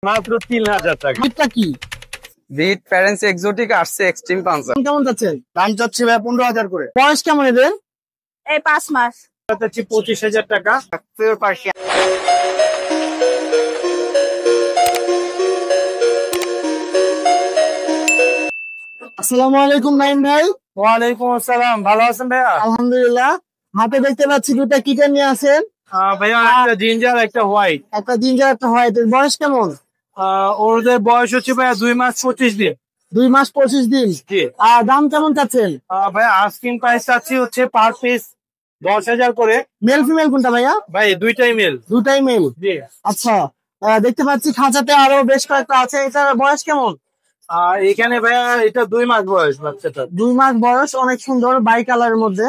মাত্র 3000 টাকা। এটা কি বিট প্যারেন্টস এক্সোটিক আসছে এক্সট্রিম পাঞ্চার। কেমন যাচ্ছেন? দাম চাচ্ছি ভাই 15,000 করে। বয়স কেমন এদের? এই 5 মাস। চাচ্ছি 25,000 টাকা। Pure Persian. আসসালামু আলাইকুম নাইম ভাই। ওয়ালাইকুম আসসালাম, ভালো আছেন ভাইয়া? আলহামদুলিল্লাহ। হাতে দেখতে পাচ্ছি দুটা কিটেন নিয়ে আছেন। ভাইয়া একটা জিঞ্জার একটা হোয়াইট। একটা জিঞ্জার একটা হোয়াইট। বয়স কেমন? ওদের বয়স হচ্ছে ভাইয়া 2 মাস 25 দিন। 2 মাস 25 দিন। জি। আর দাম কেমন চাচ্ছেন? ভাইয়া আস্কিং প্রাইস চাচ্ছি হচ্ছে পার পিস 10,000 করে। মেল ফিমেল কোনটা ভাইয়া? ভাই দুইটাই মেল। দুটাই মেল। জি। আচ্ছা, দেখতে পাচ্ছি খাঁচাতে আরো বেশ কয়েকটা আছে। এটার বয়স কেমন? এখানে ভাইয়া এটা 2 মাস বয়স বাচ্চাটা। 2 মাস বয়স, অনেক সুন্দর বাই কালারের মধ্যে।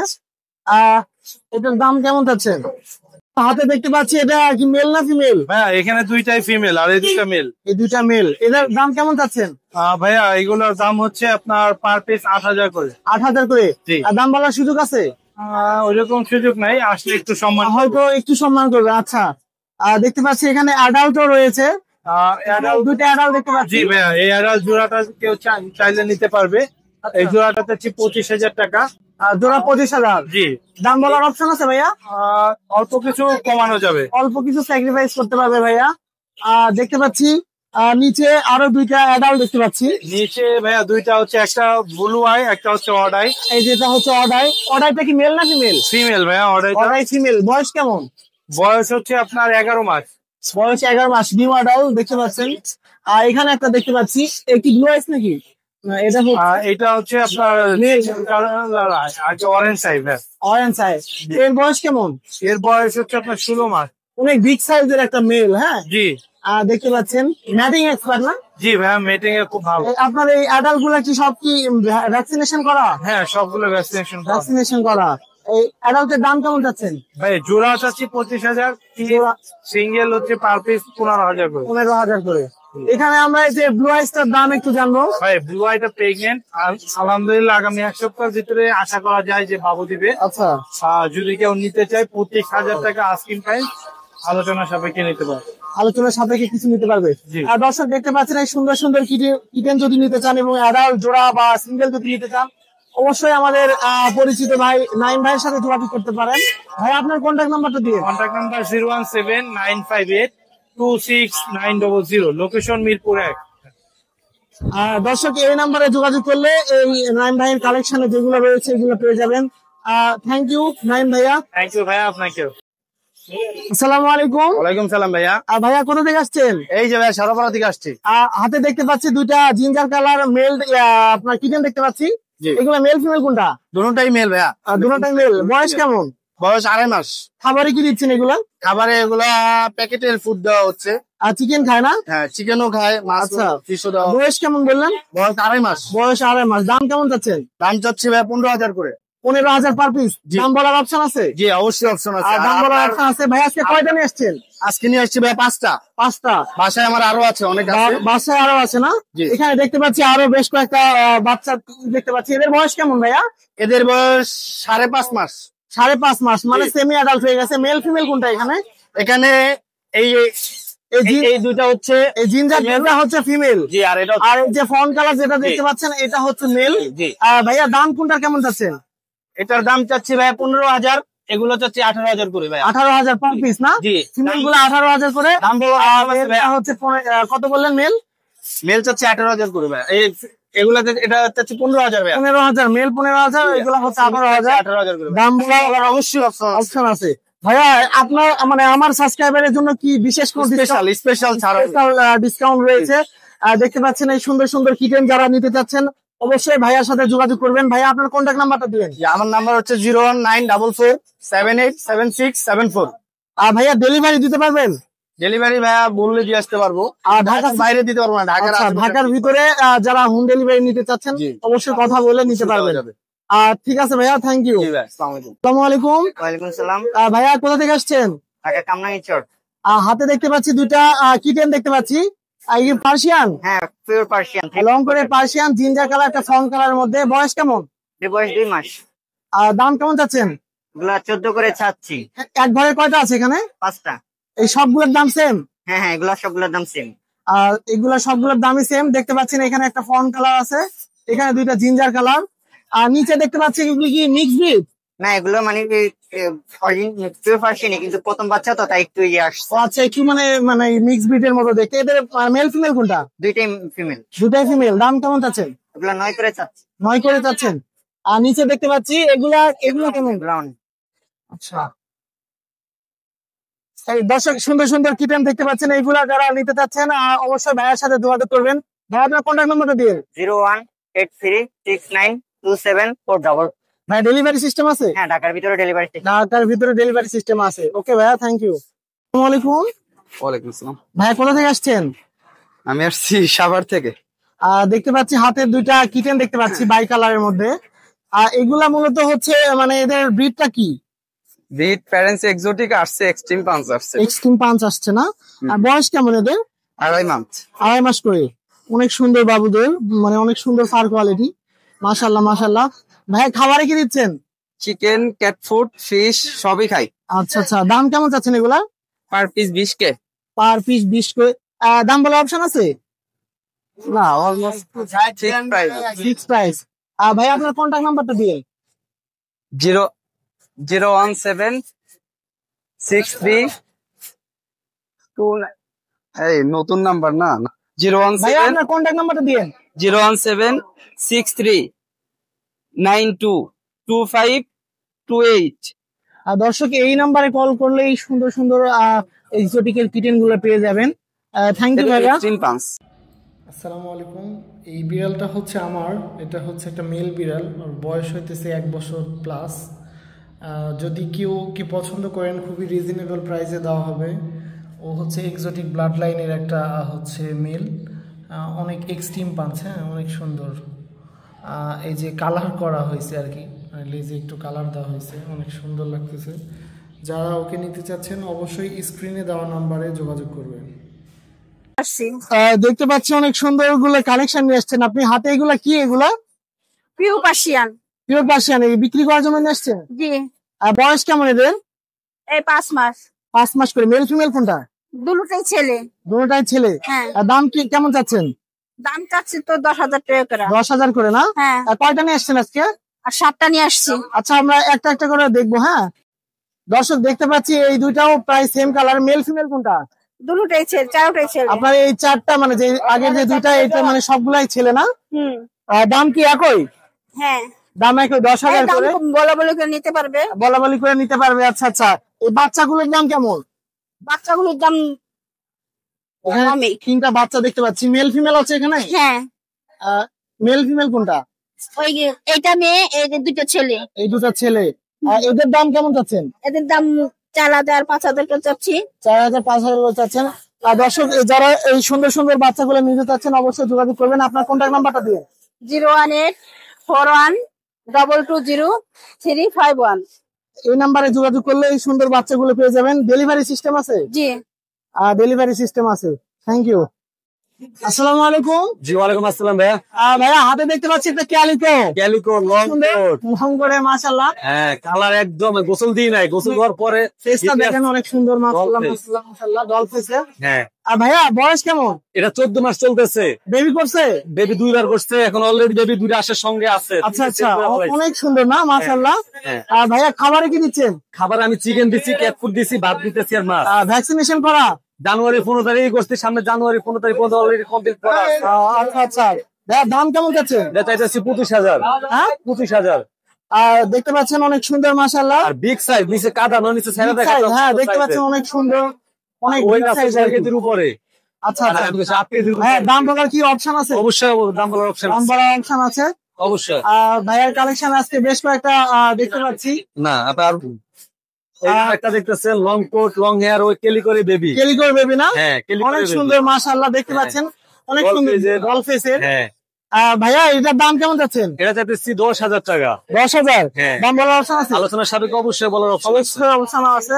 এটার দাম কেমন চাচ্ছেন? হাতে দেখতে পাচ্ছি এটা কি মেল না ফিমেল? ভাইয়া এখানে দুইটাই ফিমেল আর এই দুইটা মেল। এই দুইটা মেল। এদের দাম কেমন চাচ্ছেন? ভাইয়া এগুলোর দাম হচ্ছে আপনার পার পিস 8,000 করে। 8,000 করে। জি। আর দাম বলার সুযোগ আছে? ওইরকম সুযোগ নাই, আসলে একটু সম্মান হয়তো একটু সম্মান করবে। আচ্ছা, দেখতে পাচ্ছি এখানে অ্যাডাল্টও রয়েছে। দুইটা অ্যাডাল্ট দেখতে পাচ্ছি। জি ভাইয়া, এই আড়াল জোড়াটা কেউ চাইলে নিতে পারবে। এই জোড়াটাতে 25,000 টাকা। জোড়া 25,000। জি। দাম বলার অপশন আছে ভাইয়া? অল্প কিছু কমানো যাবে। অল্প কিছু স্যাক্রিফাইস করতে পারবে ভাইয়া। দেখতে পাচ্ছি নিচে আরো দুইটা অ্যাডাল্ট দেখতে পাচ্ছি। নিচে ভাইয়া দুইটা হচ্ছে, একটা ব্লু আই একটা হচ্ছে অডাই। এই যেটা হচ্ছে অডাই। অডাইটা কি মেল না ফিমেল? ফিমেল ভাইয়া অডাই। অডাই ফিমেল। বয়স কেমন? বয়স হচ্ছে আপনার 11 মাস। বয়স 11 মাস। নিউ অ্যাডাল্ট দেখতে পাচ্ছেন। আর এখানে একটা দেখতে পাচ্ছি, একটি ব্লু আইস নাকি? এটা এটা হচ্ছে আপনার অরেঞ্জ সাইজ। Orange size. এর বয়স কেমন? এর বয়স হচ্ছে আপনার 16 মাস। অনেক বিগ সাইজের একটা মেল। হ্যাঁ, জি। দেখতে পাচ্ছেন ম্যাটিং এক্সপার্ট না? জি ভাইয়া, মিটিং এ খুব ভালো। আপনার এই অ্যাডাল্ট গুলা কি সব কি ভ্যাকসিনেশন করা? হ্যাঁ, সবগুলো ভ্যাকসিনেশন করা। এই অ্যাডাল্টের দাম কেমন যাচ্ছেন? ভাই জোড়া চাচ্ছি 25,000। সিঙ্গেল হচ্ছে পার পিস 15,000 করে। 15,000 করে। এখানে আমরা এই যে ব্লু আইসটার দাম একটু জানবো। ভাই ব্লু আইটা প্রেগনেন্ট, আলহামদুলিল্লাহ আগামী 1 সপ্তাহের ভিতরে আশা করা যায় যে বাবু দিবে। আচ্ছা, যদি কেউ নিতে চায় 25,000 টাকা আস্কিং প্রাইস, আলোচনা সাপেক্ষে নিতে পারে। আলোচনার সাপেক্ষে কিছু নিতে পারবে। জি। আর দর্শক দেখতে পাচ্ছেন এই সুন্দর সুন্দর কিটেন যদি নিতে চান এবং অ্যাডাল্ট জোড়া বা সিঙ্গেল যদি নিতে চান, অবশ্যই আমাদের পরিচিত ভাই নাইম ভাইয়ের সাথে যোগাযোগ করতে পারেন। ভাই আপনার কন্ট্যাক্ট নাম্বারটা দিয়ে। Contact number 017-958-26900, location Mirpur 1। দর্শক এই নাম্বারে যোগাযোগ করলে এই নাইম ভাইয়ের কালেকশনে যেগুলো রয়েছে এগুলো পেয়ে যাবেন। থ্যাংক ইউ নাইম ভাইয়া। থ্যাংক ইউ ভাইয়া, আপনাকেও। আসসালামু আলাইকুম। ওয়ালাইকুম সালাম ভাইয়া। ভাইয়া কোথা থেকে আসছেন? এই যে ভাইয়া সারাপাড়া থেকে আসছি। হাতে দেখতে পাচ্ছি দুইটা জিঞ্জার কালার মেল আপনার কিটেন দেখতে পাচ্ছি। জি। এগুলো মেল ফিমেল কোনটা? দুটোটাই মেল ভাইয়া। দুটোটাই মেল। বয়স কেমন? বয়স 2.5 মাস। খাবারে কি দিচ্ছেন এগুলা? খাবারে এগুলা প্যাকেটের ফুড দেওয়া হচ্ছে। আর চিকেন খায় না? হ্যাঁ, চিকেনও খায়, মাছ, আচ্ছা। ফিশও দেওয়া। বয়স কেমন বললেন? বয়স 2.5 মাস। বয়স 2.5 মাস। দাম কেমন চাচ্ছেন? দাম চাচ্ছি ভাই 15,000 করে। 15,000 পার পিস। জি। দাম বলার অপশন আছে? জি, অবশ্যই অপশন আছে। আর দাম বলার অপশন আছে। ভাই আজকে কয়টা নিয়ে আসছেন? আজকে নিয়ে আসছি ভাই 5টা। 5টা। বাসায় আমার আরো আছে, অনেক আছে। বাসায় আরো আছে না? জি। এখানে দেখতে পাচ্ছি আরো বেশ কয়েকটা বাচ্চা দেখতে পাচ্ছি। এদের বয়স কেমন ভাইয়া? এদের বয়স 5.5 মাস। 5.5 মাস, মানে জি। সেমি অ্যাডাল্ট হয়ে গেছে। মেল ফিমেল কোনটা এখানে? এখানে এই এই দুইটা হচ্ছে, এই জিঞ্জার মেলটা হচ্ছে ফিমেল। জি, আর এটা আর এই যে ফন কালার যেটা দেখতে পাচ্ছেন এটা হচ্ছে মেল। জি। ভাইয়া দাম কোনটা কেমন যাচ্ছেন? এটার দাম চাচ্ছি ভাই 15,000, এগুলো চাচ্ছি 18,000 করে ভাই। 18,000 পার পিস না? জি। ফিমেল গুলো 18,000 করে। দাম বলো আর এটা হচ্ছে কত বললেন মেল? মেল চাচ্ছি 18,000 করে ভাই। এই এগুলাতে এটা চাচ্ছি 15,000 ভাই। 15,000 মেল, 15,000 এগুলো হচ্ছে 18,000। 18,000 করে। দাম বলার অবশ্যই অপশন আছে। ভাইয়া আপনার মানে আমার সাবস্ক্রাইবারের জন্য কি বিশেষ কোন স্পেশাল ছাড় ডিসকাউন্ট রয়েছে? দেখতে পাচ্ছেন এই সুন্দর সুন্দর কিটেন যারা নিতে চাচ্ছেন অবশ্যই ভাইয়ার সাথে যোগাযোগ করবেন। ভাইয়া আপনার কন্ট্যাক্ট নাম্বারটা দিবেন। আমার নাম্বার হচ্ছে 01944787674। ভাইয়া ডেলিভারি দিতে পারবেন? ডেলিভারি ভাইয়া বললে দিয়ে আসতে পারবো। আর ঢাকার বাইরে দিতে পারবো না। ঢাকার ভিতরে যারা হোম ডেলিভারি নিতে চাচ্ছেন জি। অবশ্যই কথা বলে নিতে পারবেন। ঠিক আছে ভাইয়া, থ্যাংক ইউ। আসসালামু আলাইকুম। ওয়ালাইকুম সালাম। ভাইয়া কোথা থেকে আসছেন? ঢাকা কামরাঙ্গীরচর। হাতে দেখতে পাচ্ছি দুইটা কিটেন দেখতে পাচ্ছি। পার্সিয়ান? হ্যাঁ, পিওর পার্সিয়ান। লং করে পার্সিয়ান, জিঞ্জার কালার একটা ফর্ম কালারের মধ্যে। বয়স কেমন? বয়স 2 মাস। দাম কেমন চাচ্ছেন? এগুলা 14 করে চাচ্ছি। এক ঘরে কয়টা আছে এখানে? 5টা। এই সবগুলোর দাম সেম? হ্যাঁ হ্যাঁ, এগুলা সবগুলোর দাম সেম। আর এগুলা সবগুলোর দামই সেম। দেখতে পাচ্ছেন এখানে একটা ফন কালার আছে, এখানে দুইটা জিঞ্জার কালার, আর নিচে দেখতে পাচ্ছি এগুলো কি মিক্স ব্রিড? না, এগুলো মানে ফার্সিনি, কিন্তু প্রথম বাচ্চা তো তাই একটু ইয়ে আসছে। আচ্ছা, একটু মানে মানে মিক্স ব্রিডের মতো দেখতে। এদের মেল ফিমেল কোনটা? দুইটাই ফিমেল। দুটাই ফিমেল। দাম কেমন চাচ্ছেন? এগুলো 9 করে চাচ্ছে। 9 করে চাচ্ছেন। আর নিচে দেখতে পাচ্ছি এগুলা কেমন? ব্রাউন। আচ্ছা, এই দর্শক সুন্দর সুন্দর কিটেন দেখতে পাচ্ছেন, এইগুলা যারা নিতে চাচ্ছেন অবশ্যই ভাইয়ের সাথে যোগাযোগ করবেন। ভাই আপনার কন্ট্যাক্ট নাম্বারটা দিয়ে। 0183692744। ভাই ডেলিভারি সিস্টেম আছে? হ্যাঁ, ঢাকার ভিতরে ডেলিভারি। ঢাকার ভিতরে ডেলিভারি সিস্টেম আছে। ওকে ভাইয়া, থ্যাংক ইউ। আসসালামু আলাইকুম। ওয়ালাইকুম আসসালাম। ভাই কোথা থেকে আসছেন? আমি আসছি সাভার থেকে। দেখতে পাচ্ছি হাতে দুইটা কিটেন দেখতে পাচ্ছি বাই কালারের মধ্যে। এগুলা মূলত হচ্ছে মানে এদের ব্রিডটা কি? ব্রিড প্যারেন্টস এক্সোটিক আসছে, এক্সট্রিম পাঞ্চ আসছে। এক্সট্রিম পাঞ্চ আসছে না? আর বয়স কেমন এদের? 2.5 মান্থ। 2.5 মাস করে। অনেক সুন্দর বাবুদের, মানে অনেক সুন্দর ফার কোয়ালিটি। মাশাআল্লাহ মাশাআল্লাহ। ভাই খাবারে কি দিচ্ছেন? চিকেন, ক্যাট ফুড, ফিশ সবই খাই। আচ্ছা আচ্ছা, দাম কেমন চাচ্ছেন এগুলা? Per piece 20K। Per piece 20 করে। দাম বলার অপশন আছে? না, অলমোস্ট ঠিক প্রাইস। Fix price. ভাই আপনার কন্টাক্ট নাম্বারটা দিয়ে। 0176329। এই নতুন নাম্বার না। ভাই আপনার কন্টাক্ট নাম্বারটা দিয়ে। 01763922528। দর্শক এই নাম্বারে কল করলে এই সুন্দর সুন্দর এক্সোটিকের কিটেন গুলো পেয়ে যাবেন। থ্যাংক ইউ ভাইয়া। আসসালামু আলাইকুম। এই বিড়ালটা হচ্ছে আমার, এটা হচ্ছে একটা মেল বিড়াল, ওর বয়স হইতেছে 1 বছর প্লাস। যদি কেউ কি পছন্দ করেন খুবই রিজনেবল প্রাইসে দেওয়া হবে। ও হচ্ছে এক্সোটিক ব্লাড লাইনের একটা হচ্ছে মেল, অনেক এক্সট্রিম পাঞ্চ, হ্যাঁ অনেক সুন্দর। এই যে কালার করা হয়েছে আর কি, লেজে একটু কালার দেওয়া হয়েছে, অনেক সুন্দর লাগতেছে। যারা ওকে নিতে চাচ্ছেন অবশ্যই স্ক্রিনে দেওয়া নাম্বারে যোগাযোগ করবেন। দেখতে পাচ্ছি অনেক সুন্দর গুলো কালেকশন নিয়ে আসছেন আপনি হাতে। এগুলা কি? এগুলা পিউ পার্সিয়ান। Pure Persian. এই বিক্রি করার জন্য নিয়ে আসছেন? জি। বয়স কেমন এদের? এই 5 মাস। 5 মাস করে। মেল ফিমেল কোনটা? দুটোটাই ছেলে। দুটোটাই ছেলে। হ্যাঁ। দাম কি কেমন চাচ্ছেন? দাম চাচ্ছি তো 10,000 টাকা করে। 10,000 করে না? হ্যাঁ। কয়টা নিয়ে আসছেন আজকে? আর 7টা নিয়ে আসছি। আচ্ছা, আমরা একটা একটা করে দেখবো। হ্যাঁ দর্শক দেখতে পাচ্ছি এই দুইটাও প্রায় সেম কালার। মেল ফিমেল কোনটা? দুটোটাই ছেলে, চারটাই ছেলে। আপনার এই চারটা মানে যে আগের যে দুইটা, এটা মানে সবগুলাই ছেলে না? দাম কি একই? হ্যাঁ, দাম একই 10,000 করে। বলা বলে করে নিতে পারবে। বলা বলি করে নিতে পারবে। আচ্ছা আচ্ছা, এই বাচ্চাগুলোর দাম কেমন? বাচ্চাগুলোর দাম কমই। 3টা বাচ্চা দেখতে পাচ্ছি। মেল ফিমেল আছে এখানে? হ্যাঁ। মেল ফিমেল কোনটা? ওই এইটা মেয়ে, এই যে দুটো ছেলে। এই দুটা ছেলে। এদের দাম কেমন চাচ্ছেন? এদের দাম 4,000 5,000 করে চাচ্ছি। 4,000 5,000 চাচ্ছেন। দর্শক যারা এই সুন্দর সুন্দর বাচ্চাগুলো নিতে চাচ্ছেন অবশ্যই যোগাযোগ করবেন। আপনার কন্ট্যাক্ট নাম্বারটা দিয়ে। 01841220351। এই নাম্বারে যোগাযোগ করলে এই সুন্দর বাচ্চাগুলো পেয়ে যাবেন। ডেলিভারি সিস্টেম আছে? জি। ডেলিভারি সিস্টেম আছে। Thank you. আসসালামু আলাইকুম। জি ওয়ালাইকুম আসসালাম ভাইয়া। ভাইয়া হাতে দেখতে পাচ্ছি একটা calico. Calico long coat. Long করে মাশাআল্লাহ। হ্যাঁ, কালার একদম গোসল দিই নাই, গোসল করার পরে ফেসটা দেখেন অনেক সুন্দর। মাশাআল্লাহ মাশাআল্লাহ মাশাআল্লাহ, ডল ফেসে। হ্যাঁ। ভাইয়া বয়স কেমন? এটা 14 মাস চলতেছে। বেবি করছে? বেবি 2বার করছে, এখন অলরেডি বেবি 2টা আসার সঙ্গে আছে। আচ্ছা আচ্ছা, অনেক সুন্দর না? মাশাআল্লাহ। ভাইয়া খাবারে কি দিচ্ছেন? খাবার আমি চিকেন দিচ্ছি, ক্যাট ফুড দিচ্ছি, ভাত দিতেছি আর মাছ। ভ্যাকসিনেশন করা? জানুয়ারি 15 তারিখ করছি, সামনে জানুয়ারি 15 তারিখ পর্যন্ত অলরেডি কমপ্লিট করা আছে। আচ্ছা আচ্ছা, ভাইয়া দাম কেমন যাচ্ছে? এটা চাইতেছি 25,000। হ্যাঁ 25,000। দেখতে পাচ্ছেন অনেক সুন্দর মাশাআল্লাহ। আর বিগ সাইজ, নিচে কাদানো, নিচে ছেড়ে দেখা। হ্যাঁ দেখতে পাচ্ছেন অনেক সুন্দর, অনেক ওই বিগ সাইজ। 4 কেজির উপরে। আচ্ছা আচ্ছা, 8 কেজির উপরে। হ্যাঁ দাম বলার কি অপশন আছে? অবশ্যই দাম বলার অপশন দাম আছে। বলার অপশন আছে অবশ্যই। ভাইয়ার কালেকশন আজকে বেশ কয়েকটা দেখতে পাচ্ছি। না আপনার একটা দেখতেছেন লং কোট, লং হেয়ার, ওই কেলিকরি বেবি। কেলিকোর বেবি না? হ্যাঁ, অনেক সুন্দর মাশাআল্লাহ। দেখতে পাচ্ছেন অনেক সুন্দর গল ফেসের। হ্যাঁ। ভাইয়া এটার দাম কেমন যাচ্ছেন? এটা চাইতেছি 10,000 টাকা। 10,000? হ্যাঁ। দাম বলার অপশন আছে? আলোচনার সাপেক্ষে অবশ্যই বলার অপশন আছে। অবশ্যই অপশন আছে।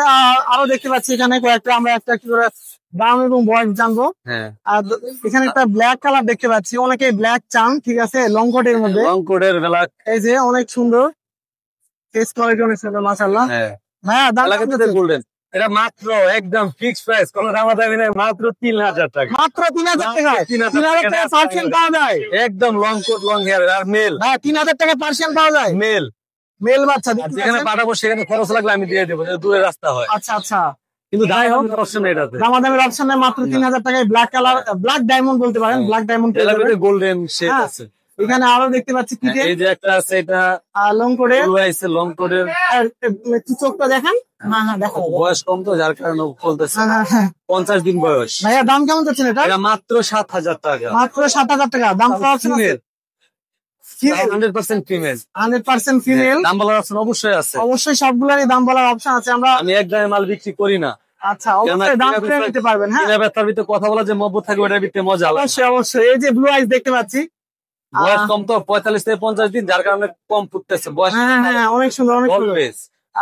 আরো দেখতে পাচ্ছি এখানে কয়েকটা, আমরা একটা কি করে দাম এবং বয়স জানবো। হ্যাঁ। আর এখানে একটা ব্ল্যাক কালার দেখতে পাচ্ছি, অনেকে ব্ল্যাক চান, ঠিক আছে, লং কোটের মধ্যে। লং কোটের বেলা। এই যে অনেক সুন্দর ফেস কোয়ালিটি, অনেক সুন্দর মাশাআল্লাহ। হ্যাঁ। ভাইয়া দাম গোল্ডেন। এটা মাত্র একদম ফিক্সড প্রাইস, কোন দামাদামি নাই, মাত্র 3000 টাকা। মাত্র 3000 টাকায় 3000 টাকা পার্সেন্ট পাওয়া যায়। একদম লং কোট লং হেয়ার আর মেল। হ্যাঁ 3000 টাকায় পার্সেন্ট পাওয়া যায়, মেল মেল বাচ্চা। যেখানে পাঠাবো সেখানে খরচ লাগলে আমি দিয়ে দেবো, দূরের রাস্তা হয়। আচ্ছা আচ্ছা, কিন্তু যাই হোক অপশন এটাতে দামাদামের অপশন নেই, মাত্র 3000 টাকায় ব্ল্যাক কালার, ব্ল্যাক ডায়মন্ড বলতে পারেন, ব্ল্যাক ডায়মন্ড। গোল্ডেন শেড হ্যাঁ। আছে। এখানে আরো দেখতে পাচ্ছি কিটেন এই যে একটা আছে, এটা লং করে ব্লু আইসে লং কোটের। একটু চোখটা দেখান। হ্যাঁ হ্যাঁ দেখো, বয়স কম তো যার কারণে বলতেছে। হ্যাঁ হ্যাঁ হ্যাঁ। 50 দিন বয়স। ভাইয়া দাম কেমন যাচ্ছেন এটা? এটা মাত্র 7000 টাকা। মাত্র 7000 টাকা দাম। Female 100% female. 100% ফিমেল। দাম বলার অপশন অবশ্যই আছে। অবশ্যই সবগুলোরই দাম বলার অপশন আছে। আমরা আমি এক দামে মাল বিক্রি করি না। আচ্ছা অবশ্যই দাম করে নিতে পারবেন। হ্যাঁ কিনা বেচার ভিতরে কথা বলা যে মহব্বত থাকে, ওটার ভিতরে মজা লাগে। অবশ্যই অবশ্যই। এই যে ব্লু আইস দেখতে পাচ্ছি, বয়স কম তো 45 থেকে 50 দিন, যার কারণে কম ফুটতেছে বয়স। হ্যাঁ হ্যাঁ অনেক সুন্দর অনেক সুন্দর। অলওয়েজ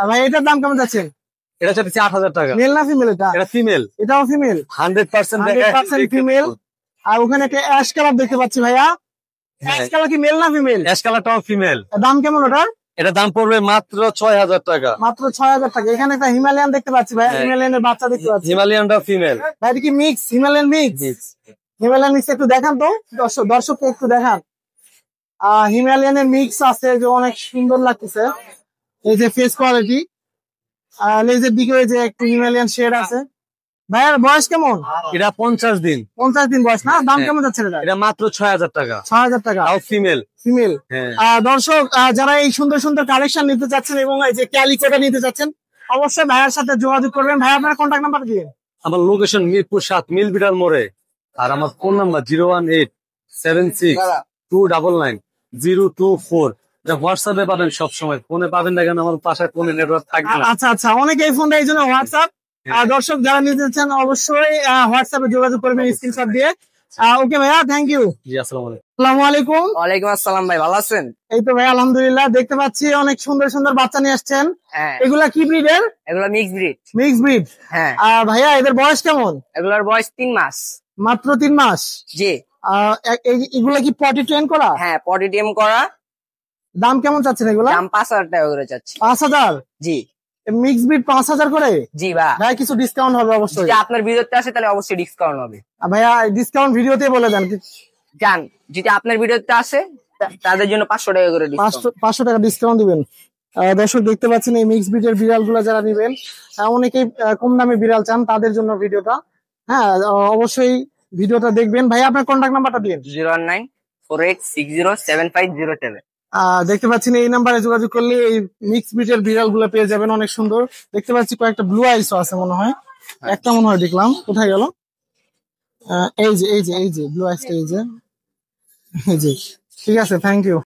ভাই এটার দাম কেমন যাচ্ছে? এটা চাচ্ছি 8000 টাকা। মেল না ফিমেল এটা? এটা ফিমেল, এটাও ফিমেল, 100% 100% ফিমেল। আর ওখানে একটা অ্যাশ কালার দেখতে পাচ্ছি ভাইয়া, অ্যাশ কালার কি মেল না ফিমেল? অ্যাশ কালারটাও ফিমেল। দাম কেমন ওটার? এটা দাম পড়বে মাত্র 6000 টাকা। মাত্র 6000 টাকা। এখানে একটা হিমালয়ান দেখতে পাচ্ছি ভাই, হ্যাঁ। হিমালয়ানের বাচ্চা দেখতে পাচ্ছি। হিমালয়ানটাও ফিমেল। ভাই এটা কি mix? Himalayan mix? Himalayan mix একটু দেখান তো, দর্শককে একটু দেখান। হিমালয়ানের মিক্স আছে, যে অনেক সুন্দর লাগতেছে। এই যে ফেস কোয়ালিটি, লেজের দিকে যে একটু হিমালয়ান শেড আছে। ভাইয়ার বয়স কেমন? এটা 50 দিন। 50 দিন বয়স না? দাম হ্যাঁ। কেমন যাচ্ছে এটা? এটা মাত্র 6000 টাকা। 6000 টাকা। তাও ফিমেল। ফিমেল। হ্যাঁ। দর্শক যারা এই সুন্দর সুন্দর কালেকশন নিতে চাচ্ছেন এবং এই যে ক্যালিকোটা নিতে চাচ্ছেন, অবশ্যই ভাইয়ার সাথে যোগাযোগ করবেন। ভাই আপনার কন্ট্যাক্ট নাম্বার দিয়ে। আমার লোকেশন মিরপুর 7 মিল বিটার মোড়ে। আর আমার ফোন নাম্বার 01876299024। হোয়াটসঅ্যাপে পাবেন সবসময়, ফোনে পাবেন না কেন, আমার পাশায় ফোনে নেটওয়ার্ক থাকবে না। আচ্ছা আচ্ছা, অনেকে এই ফোনটা এই জন্য হোয়াটসঅ্যাপ। দর্শক যারা নিতে চান অবশ্যই হোয়াটসঅ্যাপে যোগাযোগ করবেন স্ক্রিনশট দিয়ে। ওকে ভাইয়া, থ্যাংক ইউ। জি আসসালামু আলাইকুম। আসসালামু আলাইকুম। ওয়ালাইকুম আসসালাম ভাই, ভালো আছেন? এই তো ভাই আলহামদুলিল্লাহ, দেখতে পাচ্ছি অনেক সুন্দর সুন্দর বাচ্চা নিয়ে আসছেন। হ্যাঁ, এগুলা কি ব্রিডের? এগুলো মিক্স ব্রিড। Mix breed. হ্যাঁ, ভাইয়া এদের বয়স কেমন? এগুলোর বয়স 3 মাস। মাত্র 3 মাস? জি। এগুলা কি পটি ট্রেন করা? হ্যাঁ, পটি টিএম করা। দাম কেমন চাচ্ছেন এগুলা? দাম 5000 টাকা করে চাচ্ছি। 5000? জি মিক্স ব্রিড 5000 করে? জি ভাই। ভাই কিছু ডিসকাউন্ট হবে অবশ্যই? যদি আপনার ভিডিওতে আসে তাহলে অবশ্যই ডিসকাউন্ট হবে। ভাইয়া ডিসকাউন্ট ভিডিওতে বলে দেন। জান, যদি আপনার ভিডিওতে আসে তাদের জন্য 500 টাকা করে ডিসকাউন্ট। 500 টাকা ডিসকাউন্ট দিবেন। দর্শক দেখতে পাচ্ছেন এই মিক্স ব্রিডের বিড়াল গুলা যারা নিবেন, অনেকেই কম দামে বিড়াল চান, তাদের জন্য ভিডিওটা। হ্যাঁ অবশ্যই ভিডিওটা দেখবেন। ভাই আপনার কন্ট্যাক্ট নাম্বারটা দিন। 01948607507। দেখতে পাচ্ছেন এই নাম্বারে যোগাযোগ করলে এই মিক্স ব্রিডের বিড়াল গুলা পেয়ে যাবেন, অনেক সুন্দর। দেখতে পাচ্ছি কয়েকটা ব্লু আইসও আছে মনে হয়, একটা মনে হয় দেখলাম, কোথায় গেল? এই যে ব্লু আইসটা, এই যে ঠিক আছে, থ্যাংক ইউ।